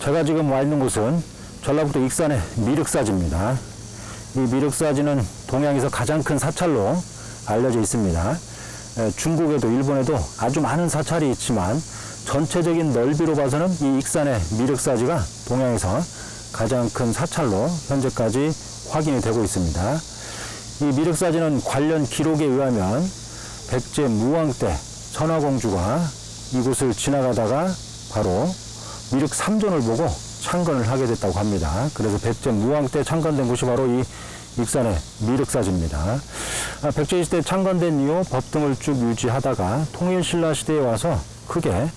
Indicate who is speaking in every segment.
Speaker 1: 제가 지금 와 있는 곳은 전라북도 익산의 미륵사지입니다. 이 미륵사지는 동양에서 가장 큰 사찰로 알려져 있습니다. 중국에도 일본에도 아주 많은 사찰이 있지만 전체적인 넓이로 봐서는 이 익산의 미륵사지가 동양에서 가장 큰 사찰로 현재까지 확인이 되고 있습니다. 이 미륵사지는 관련 기록에 의하면 백제 무왕 때 천하공주가 이곳을 지나가다가 바로 미륵 3존을 보고 창건을 하게 됐다고 합니다. 그래서 백제 무왕 때 창건된 곳이 바로 이 익산의 미륵사지입니다. 백제시대 창건된 이후 법 등을 쭉 유지하다가 통일신라 시대에 와서 크게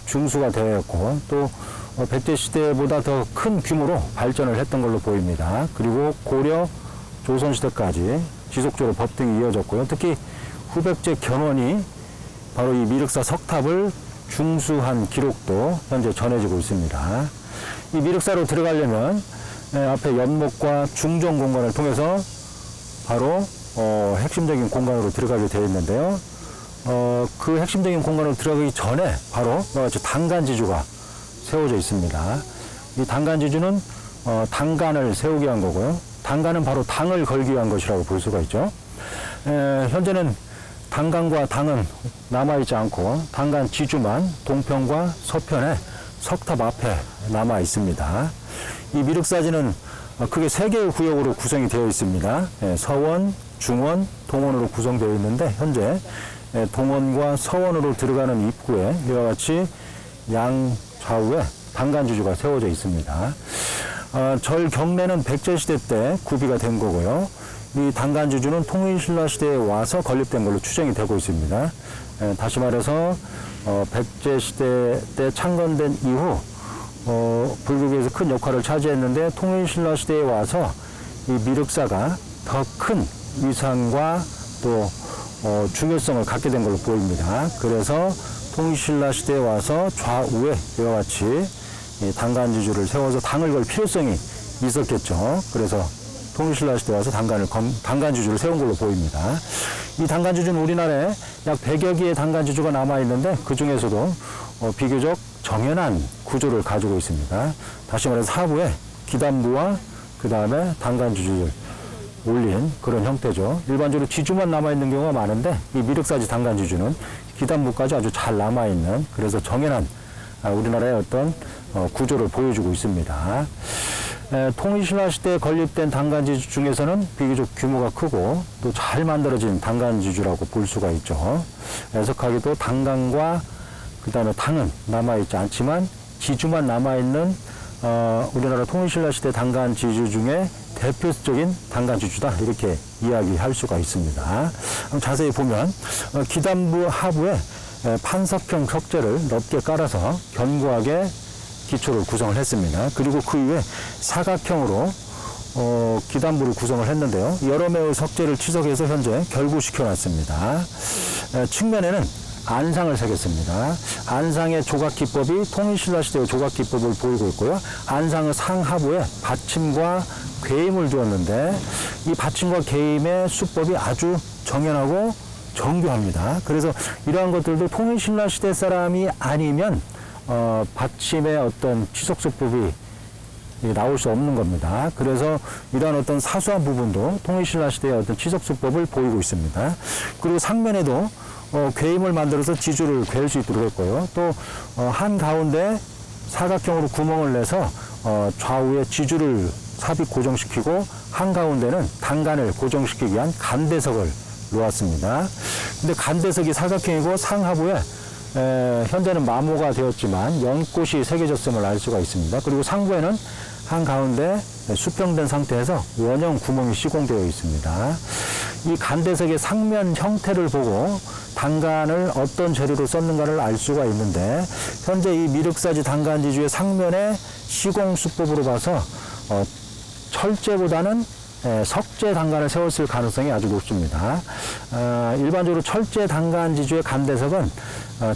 Speaker 1: 중수가 되었고 또 백제시대보다 더 큰 규모로 발전을 했던 걸로 보입니다. 그리고 고려 조선시대까지 지속적으로 법 등이 이어졌고요. 특히 후백제 견훤이 바로 이 미륵사 석탑을 중수한 기록도 현재 전해지고 있습니다. 이 미륵사로 들어가려면 앞에 연목과 중정 공간을 통해서 바로 핵심적인 공간으로 들어가게 되어 있는데요. 그 핵심적인 공간으로 들어가기 전에 바로 단간지주가 세워져 있습니다. 이 단간지주는 단간을 세우게 한 거고요. 단간은 바로 당을 걸기 위한 것이라고 볼 수가 있죠. 현재는 단간과 당은 남아있지 않고 단간 지주만 동편과 서편에 석탑 앞에 남아 있습니다. 이 미륵사지는 크게 3개의 구역으로 구성이 되어 있습니다. 서원, 중원, 동원으로 구성되어 있는데 현재 동원과 서원으로 들어가는 입구에 이와 같이 양 좌우에 단간지주가 세워져 있습니다. 절 경내는 백제시대 때 구비가 된 거고요. 이 단간지주는 통일신라 시대에 와서 건립된 걸로 추정이 되고 있습니다. 다시 말해서 백제시대 때 창건된 이후 불교계에서 큰 역할을 차지했는데 통일신라 시대에 와서 이 미륵사가 더 큰 위상과 또 중요성을 갖게 된 걸로 보입니다. 그래서 통일신라 시대에 와서 좌우에 이와 같이 이 단간지주를 세워서 당을 걸 필요성이 있었겠죠. 그래서 통일신라 시대에 와서 단간지주를 세운 걸로 보입니다. 이 단간지주는 우리나라에 약 100여 개의 단간지주가 남아있는데 그 중에서도 비교적 정연한 구조를 가지고 있습니다. 다시 말해서 하부에 기단부와 그 다음에 단간지주를 올린 그런 형태죠. 일반적으로 지주만 남아있는 경우가 많은데 이 미륵사지 단간지주는 기단부까지 아주 잘 남아있는 그래서 정연한 우리나라의 어떤 구조를 보여주고 있습니다. 통일신라 시대에 건립된 단간지주 중에서는 비교적 규모가 크고 또 잘 만들어진 단간지주라고 볼 수가 있죠. 애석하게도 단간과 그 다음에 당은 남아있지 않지만 지주만 남아있는 우리나라 통일신라 시대 단간지주 중에 대표적인 단간지주다 이렇게 이야기할 수가 있습니다. 자세히 보면 기단부 하부에 판석형 석재를 넓게 깔아서 견고하게 기초를 구성을 했습니다. 그리고 그 이후에 사각형으로 기단부를 구성을 했는데요. 여러 매의 석재를 치석해서 현재 결구시켜 놨습니다. 측면에는 안상을 새겼습니다. 안상의 조각 기법이 통일신라 시대의 조각 기법을 보이고 있고요. 안상의 상하부에 받침과 괴임을 두었는데 이 받침과 괴임의 수법이 아주 정연하고 정교합니다. 그래서 이러한 것들도 통일신라 시대 사람이 아니면 받침의 어떤 치석수법이 나올 수 없는 겁니다. 그래서 이러한 어떤 사소한 부분도 통일신라 시대의 어떤 치석수법을 보이고 있습니다. 그리고 상면에도 괴임을 만들어서 지주를 괴할 수 있도록 했고요. 또 한가운데 사각형으로 구멍을 내서 좌우에 지주를 삽입 고정시키고 한가운데는 단간을 고정시키기 위한 간대석을 놓았습니다. 근데 간대석이 사각형이고 상하부에 현재는 마모가 되었지만 연꽃이 새겨졌음을 알 수가 있습니다. 그리고 상부에는 한가운데 수평된 상태에서 원형 구멍이 시공되어 있습니다. 이 간대석의 상면 형태를 보고 단간을 어떤 재료로 썼는가를 알 수가 있는데 현재 이 미륵사지 단간지주의 상면의 시공 수법으로 봐서 철제보다는 석재 단간을 세웠을 가능성이 아주 높습니다. 일반적으로 철제 단간지주의 간대석은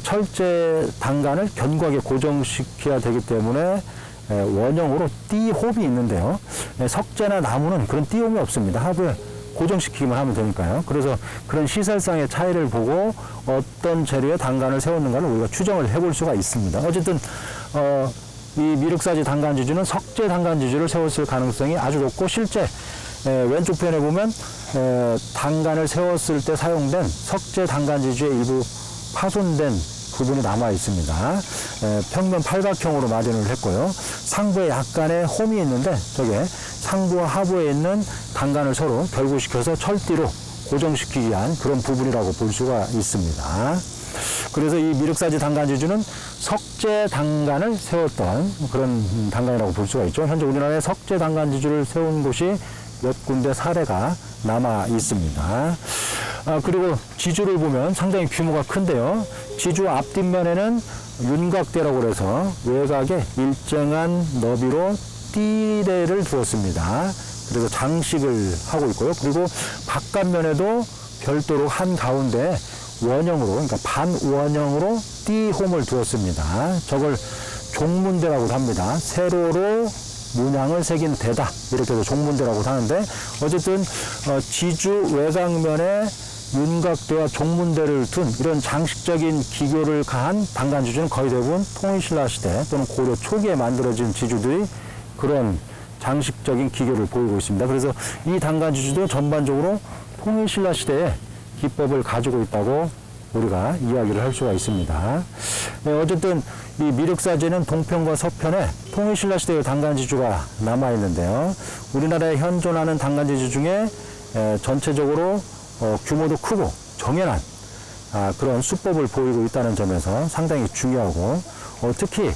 Speaker 1: 철제 단간을 견고하게 고정시켜야 되기 때문에 원형으로 띠홈이 있는데요. 석재나 나무는 그런 띠홈이 없습니다. 하부에 고정시키기만 하면 되니까요. 그래서 그런 시설상의 차이를 보고 어떤 재료의 단간을 세웠는가를 우리가 추정을 해볼 수가 있습니다. 어쨌든 이 미륵사지 단간지주는 석재 단간지주를 세웠을 가능성이 아주 높고, 실제 왼쪽 편에 보면 단간을 세웠을 때 사용된 석재 단간지주의 일부 파손된 부분이 남아 있습니다. 평면 팔각형으로 마련을 했고요. 상부에 약간의 홈이 있는데, 저게 상부와 하부에 있는 단간을 서로 결고시켜서 철띠로 고정시키기 위한 그런 부분이라고 볼 수가 있습니다. 그래서 이 미륵사지 단간지주는 석재 단간을 세웠던 그런 단간이라고 볼 수가 있죠. 현재 우리나라에 석재 단간지주를 세운 곳이 몇 군데 사례가 남아 있습니다. 그리고 지주를 보면 상당히 규모가 큰데요. 지주 앞뒷면에는 윤곽대라고 해서 외곽에 일정한 너비로 띠대를 두었습니다. 그래서 장식을 하고 있고요. 그리고 바깥면에도 별도로 한 가운데 원형으로, 그러니까 반원형으로 띠홈을 두었습니다. 저걸 종문대라고 합니다. 세로로 문양을 새긴 대다, 이렇게 해서 종문대라고 하는데, 어쨌든 지주 외곽면에 윤곽대와 종문대를 둔 이런 장식적인 기교를 가한 단간지주는 거의 대부분 통일신라 시대 또는 고려 초기에 만들어진 지주들이 그런 장식적인 기교를 보이고 있습니다. 그래서 이 단간지주도 전반적으로 통일신라 시대에 기법을 가지고 있다고 우리가 이야기를 할 수가 있습니다. 어쨌든 이 미륵사지는 동편과 서편에 통일신라 시대의 단간지주가 남아있는데요. 우리나라에 현존하는 단간지주 중에 전체적으로 규모도 크고 정연한 그런 수법을 보이고 있다는 점에서 상당히 중요하고, 특히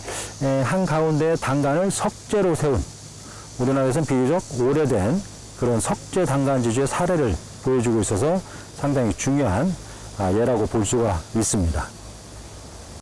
Speaker 1: 한가운데 단간을 석재로 세운, 우리나라에서는 비교적 오래된 그런 석재 단간지주의 사례를 보여주고 있어서 상당히 중요한 예라고 볼 수가 있습니다.